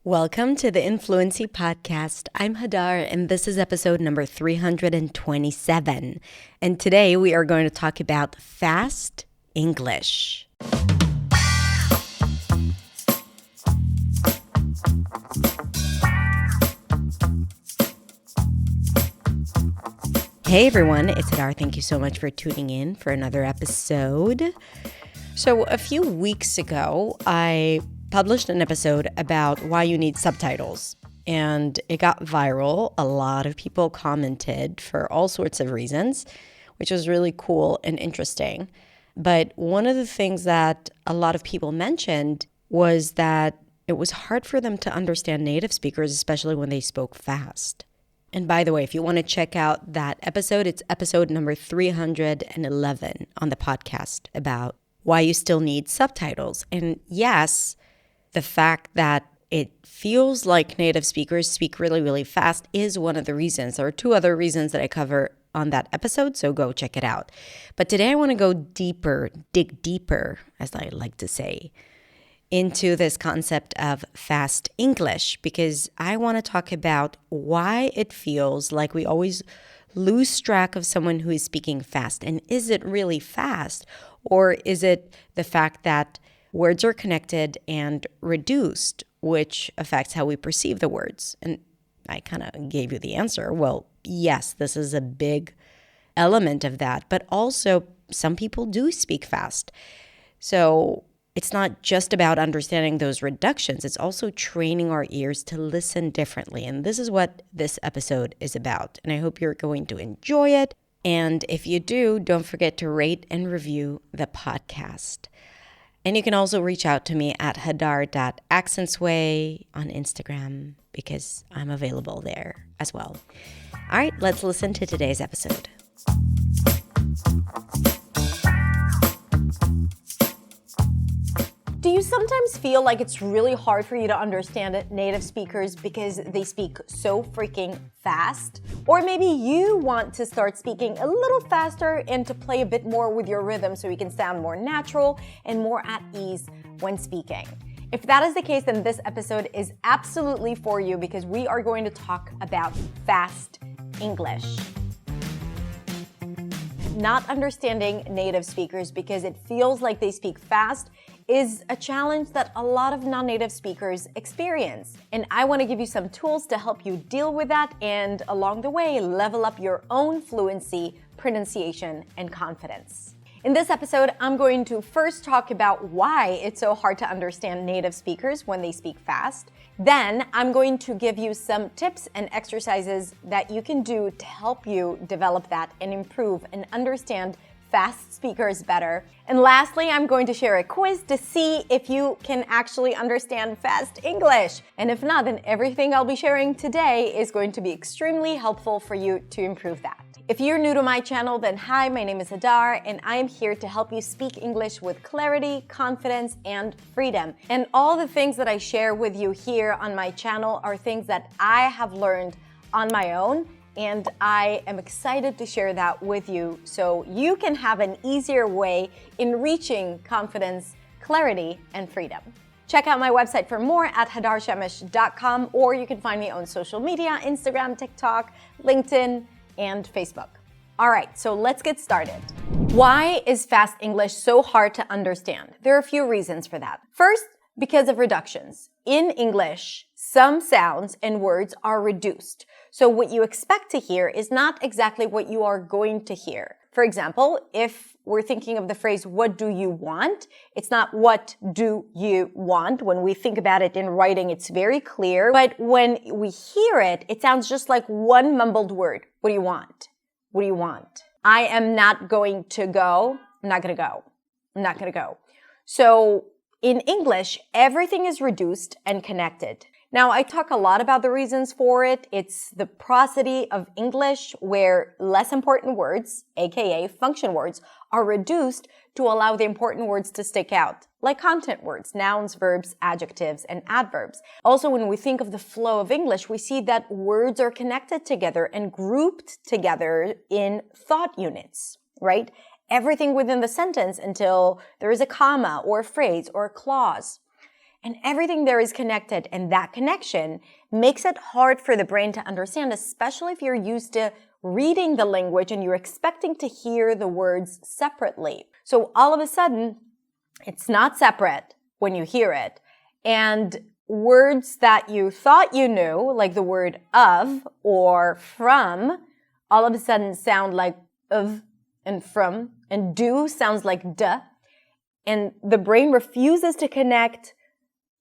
Welcome to the Influency Podcast. I'm Hadar, and this is episode number 327. And today we are going to talk about fast English. Hey everyone, it's Hadar. Thank you so much for tuning in for another episode. So a few weeks ago, I published an episode about why you need subtitles, and it got viral. A lot of people commented for all sorts of reasons, which was really cool and interesting. But one of the things that a lot of people mentioned was that it was hard for them to understand native speakers, especially when they spoke fast. And by the way, if you want to check out that episode, it's episode number 311 on the podcast about why you still need subtitles. And yes, the fact that it feels like native speakers speak really, really fast is one of the reasons. There are two other reasons that I cover on that episode, so go check it out. But today I want to go deeper, dig deeper, as I like to say, into this concept of fast English, because I want to talk about why it feels like we always lose track of someone who is speaking fast. And is it really fast? Or is it the fact that words are connected and reduced, which affects how we perceive the words? And I kind of gave you the answer. Well, yes, this is a big element of that. But also, some people do speak fast. So it's not just about understanding those reductions. It's also training our ears to listen differently. And this is what this episode is about. And I hope you're going to enjoy it. And if you do, don't forget to rate and review the podcast. And you can also reach out to me at hadar.accentsway on Instagram because I'm available there as well. All right, let's listen to today's episode. Do you sometimes feel like it's really hard for you to understand native speakers because they speak so freaking fast? Or maybe you want to start speaking a little faster and to play a bit more with your rhythm so you can sound more natural and more at ease when speaking. If that is the case, then this episode is absolutely for you because we are going to talk about fast English. Not understanding native speakers because it feels like they speak fast is a challenge that a lot of non-native speakers experience. And I want to give you some tools to help you deal with that and along the way, level up your own fluency, pronunciation, and confidence. In this episode, I'm going to first talk about why it's so hard to understand native speakers when they speak fast. Then I'm going to give you some tips and exercises that you can do to help you develop that and improve and understand fast speakers better. And lastly, I'm going to share a quiz to see if you can actually understand fast English. And if not, then everything I'll be sharing today is going to be extremely helpful for you to improve that. If you're new to my channel, then hi, my name is Hadar, and I am here to help you speak English with clarity, confidence, and freedom. And all the things that I share with you here on my channel are things that I have learned on my own, and I am excited to share that with you so you can have an easier way in reaching confidence, clarity, and freedom. Check out my website for more at hadarshemesh.com, or you can find me on social media, Instagram, TikTok, LinkedIn, and Facebook. All right, so let's get started. Why is fast English so hard to understand? There are a few reasons for that. First, because of reductions. In English, some sounds and words are reduced. So what you expect to hear is not exactly what you are going to hear. For example, if we're thinking of the phrase, what do you want? It's not what do you want. When we think about it in writing, it's very clear. But when we hear it, it sounds just like one mumbled word. What do you want? What do you want? I am not going to go. I'm not going to go. I'm not going to go. So in English, everything is reduced and connected. Now, I talk a lot about the reasons for it. It's the prosody of English where less important words, aka function words, are reduced to allow the important words to stick out, like content words, nouns, verbs, adjectives, and adverbs. Also, when we think of the flow of English, we see that words are connected together and grouped together in thought units, right? Everything within the sentence until there is a comma or a phrase or a clause. and everything there is connected, and that connection makes it hard for the brain to understand, especially if you're used to reading the language and you're expecting to hear the words separately. So all of a sudden, it's not separate when you hear it. And words that you thought you knew, like the word of or from, all of a sudden sound like of and from, and do sounds like duh. And the brain refuses to connect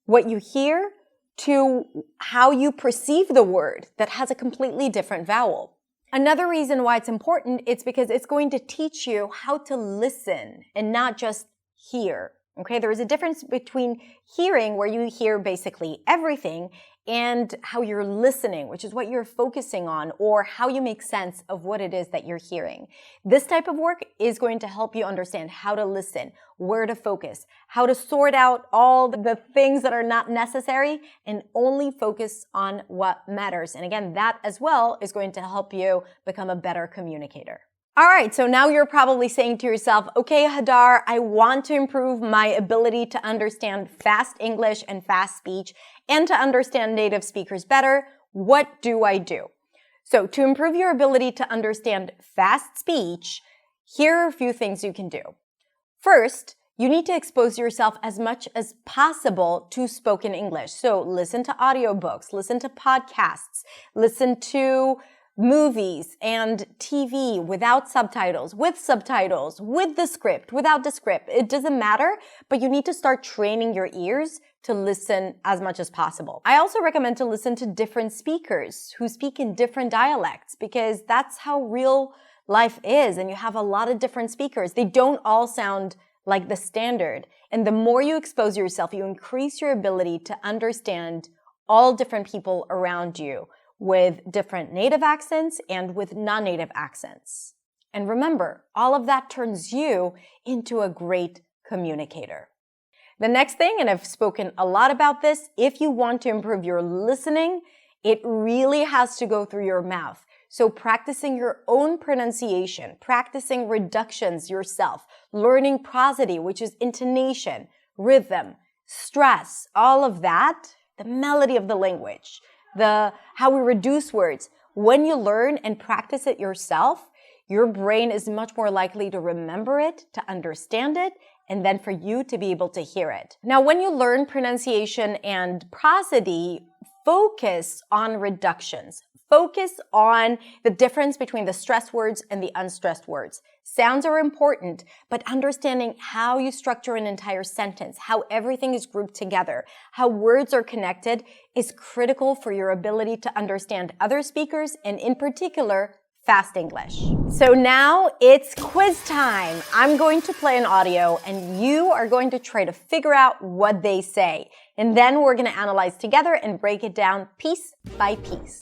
what you hear to how you perceive the word that has a completely different vowel. Another reason why it's important is because it's going to teach you how to listen and not just hear. Okay, there is a difference between hearing, where you hear basically everything, and how you're listening, which is what you're focusing on, or how you make sense of what it is that you're hearing. This type of work is going to help you understand how to listen, where to focus, how to sort out all the things that are not necessary, and only focus on what matters. And again, that as well is going to help you become a better communicator. All right, so now you're probably saying to yourself, okay, Hadar, I want to improve my ability to understand fast English and fast speech and to understand native speakers better. What do I do? So to improve your ability to understand fast speech, here are a few things you can do. First, you need to expose yourself as much as possible to spoken English. So listen to audiobooks, listen to podcasts, listen to movies and TV without subtitles, with the script, without the script. It doesn't matter, but you need to start training your ears to listen as much as possible. I also recommend to listen to different speakers who speak in different dialects, because that's how real life is, and you have a lot of different speakers. They don't all sound like the standard. And the more you expose yourself, you increase your ability to understand all different people around you, with different native accents and with non-native accents. And remember, all of that turns you into a great communicator. The next thing, and I've spoken a lot about this, if you want to improve your listening, it really has to go through your mouth. So practicing your own pronunciation, practicing reductions yourself, learning prosody, which is intonation, rhythm, stress, all of that, the melody of the language, how we reduce words. When you learn and practice it yourself, your brain is much more likely to remember it, to understand it, and then for you to be able to hear it. Now, when you learn pronunciation and prosody, focus on reductions. Focus on the difference between the stressed words and the unstressed words. Sounds are important, but understanding how you structure an entire sentence, how everything is grouped together, how words are connected is critical for your ability to understand other speakers, and in particular, fast English. So now it's quiz time. I'm going to play an audio and you are going to try to figure out what they say. And then we're going to analyze together and break it down piece by piece.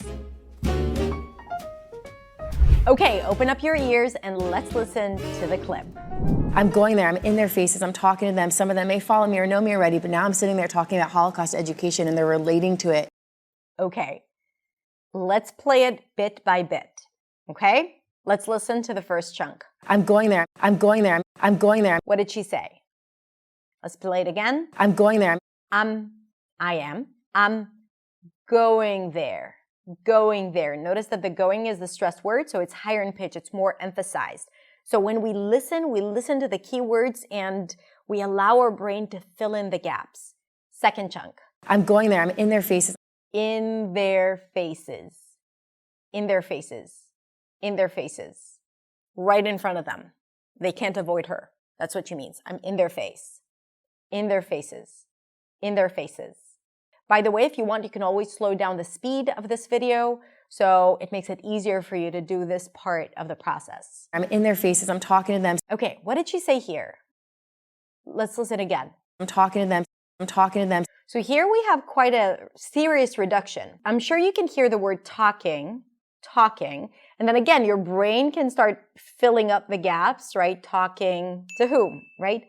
Okay, open up your ears and let's listen to the clip. I'm going there, I'm in their faces, I'm talking to them. Some of them may follow me or know me already, but now I'm sitting there talking about Holocaust education and they're relating to it. Okay, let's play it bit by bit. Okay, let's listen to the first chunk. I'm going there, I'm going there, I'm going there. What did she say? Let's play it again. I'm going there. I'm going there. Going there. Notice that the going is the stressed word, so it's higher in pitch, it's more emphasized. So when we listen to the key words and we allow our brain to fill in the gaps. Second chunk. I'm going there, I'm in their faces. In their faces. In their faces. In their faces. Right in front of them. They can't avoid her. That's what she means. I'm in their face. In their faces. In their faces. By the way, if you want, you can always slow down the speed of this video, so it makes it easier for you to do this part of the process. I'm in their faces, I'm talking to them. Okay, what did she say here? Let's listen again. I'm talking to them, I'm talking to them. So here we have quite a serious reduction. I'm sure you can hear the word talking, and then again, your brain can start filling up the gaps, right? Talking to whom, right?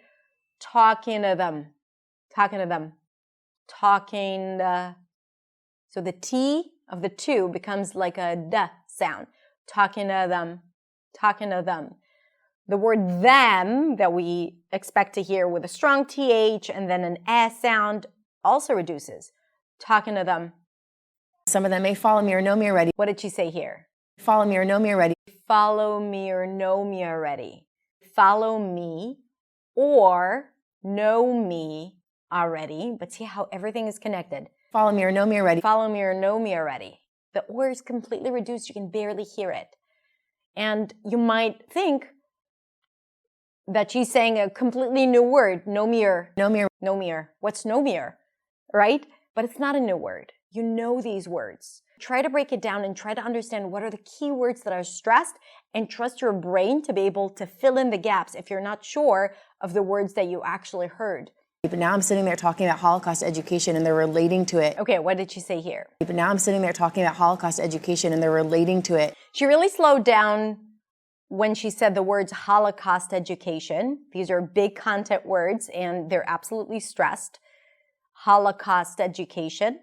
Talking to them, talking to them. Talking, so the T of the two becomes like a D sound. Talking to them, talking to them. The word them that we expect to hear with a strong TH and then an S sound, also reduces. Talking to them. Some of them may follow me or know me already. What did she say here? Follow me or know me already. Follow me or know me already. Follow me or know me already. But see how everything is connected. Follow me or know me already. Follow me or know me already. The or is completely reduced. You can barely hear it. And you might think that she's saying a completely new word. Know me or. Know me or. Know me or. What's know me or? Right? But it's not a new word. You know these words. Try to break it down and try to understand what are the key words that are stressed and trust your brain to be able to fill in the gaps if you're not sure of the words that you actually heard. But now I'm sitting there talking about Holocaust education and they're relating to it. Okay, what did she say here? But now I'm sitting there talking about Holocaust education and they're relating to it. She really slowed down when she said the words Holocaust education. These are big content words and they're absolutely stressed. Holocaust education.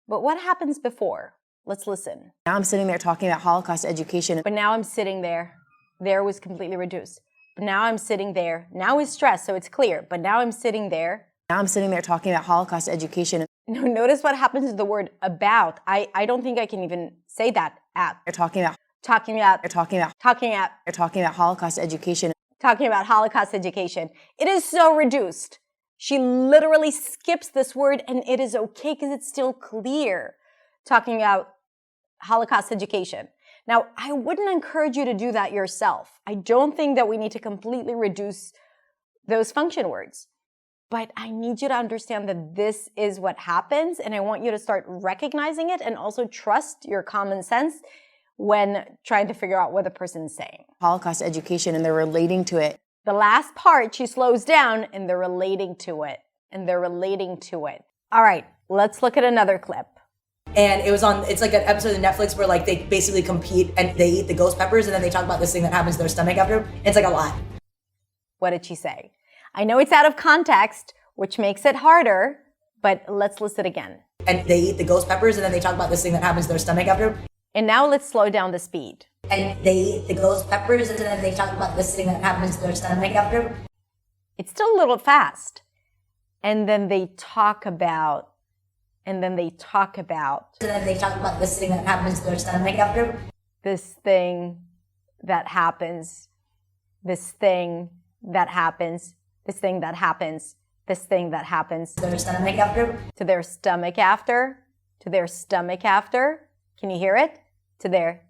But what happens before? Let's listen. Now I'm sitting there talking about Holocaust education. But now I'm sitting there. There was completely reduced. But now I'm sitting there. Now is stressed, so it's clear. But now I'm sitting there. Now I'm sitting there talking about Holocaust education. Notice what happens to the word about. I don't think I can even say that. At. They're talking about. Talking about. They're talking about. Talking about. They're talking about Holocaust education. Talking about Holocaust education. It is so reduced. She literally skips this word and it is okay because it's still clear. Talking about Holocaust education. Now, I wouldn't encourage you to do that yourself. I don't think that we need to completely reduce those function words. But I need you to understand that this is what happens and I want you to start recognizing it and also trust your common sense when trying to figure out what the person's saying. Holocaust education and they're relating to it. The last part, she slows down and they're relating to it. And they're relating to it. All right, let's look at another clip. And it's like an episode of Netflix where like they basically compete and they eat the ghost peppers and then they talk about this thing that happens to their stomach after. It's like a lot. What did she say? I know it's out of context, which makes it harder, but let's listen again. And they eat the ghost peppers and then they talk about this thing that happens to their stomach after. And now let's slow down the speed. And they eat the ghost peppers and then they talk about this thing that happens to their stomach after. It's still a little fast. And then they talk about. And then they talk about. And then they talk about this thing that happens to their stomach after. This thing that happens. This thing that happens. This thing that happens. This thing that happens. To their stomach after. To their stomach after. To their stomach after. Can you hear it? To their.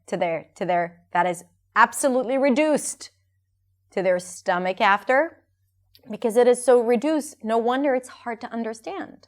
That is absolutely reduced. To their stomach after. Because it is so reduced, no wonder it's hard to understand.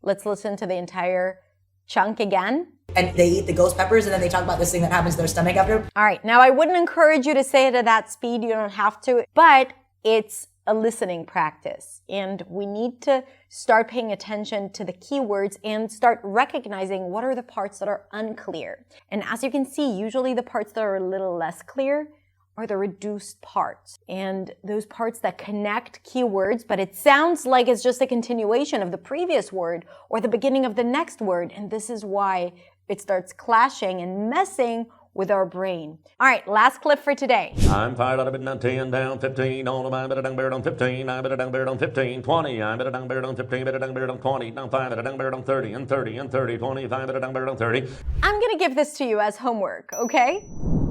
Let's listen to the entire chunk again. And they eat the ghost peppers and then they talk about this thing that happens to their stomach after. All right, now I wouldn't encourage you to say it at that speed, you don't have to, but it's a listening practice. And we need to start paying attention to the keywords and start recognizing what are the parts that are unclear. And as you can see, usually the parts that are a little less clear are the reduced parts. And those parts that connect keywords, but it sounds like it's just a continuation of the previous word or the beginning of the next word. And this is why it starts clashing and messing with our brain. All right, last clip for today. I'm fired out of it now, 10 down, 15 on them, I better dang bear on 15, I better dang bear on 15, 20, I better dang bear on 15, better dang bear on 20, down 5, better dang bear on 30, and 30, and 30, 25, better dang bear on 30. I'm gonna give this to you as homework, okay?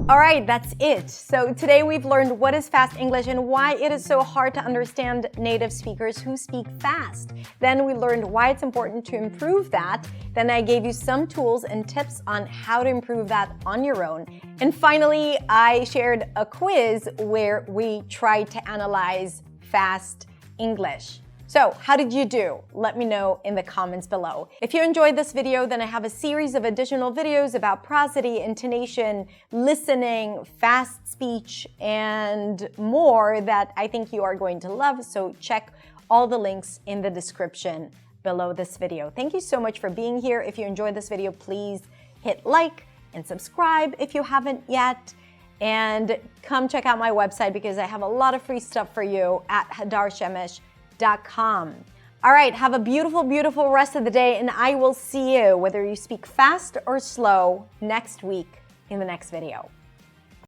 All right, that's it. So today we've learned what is fast English and why it is so hard to understand native speakers who speak fast. Then we learned why it's important to improve that. Then I gave you some tools and tips on how to improve that on your own. And finally, I shared a quiz where we tried to analyze fast English. So how did you do? Let me know in the comments below. If you enjoyed this video, then I have a series of additional videos about prosody, intonation, listening, fast speech, and more that I think you are going to love. So check all the links in the description below this video. Thank you so much for being here. If you enjoyed this video, please hit like and subscribe if you haven't yet. And come check out my website because I have a lot of free stuff for you at hadarshemesh.com. All right, have a beautiful, beautiful rest of the day, and I will see you, whether you speak fast or slow, next week in the next video.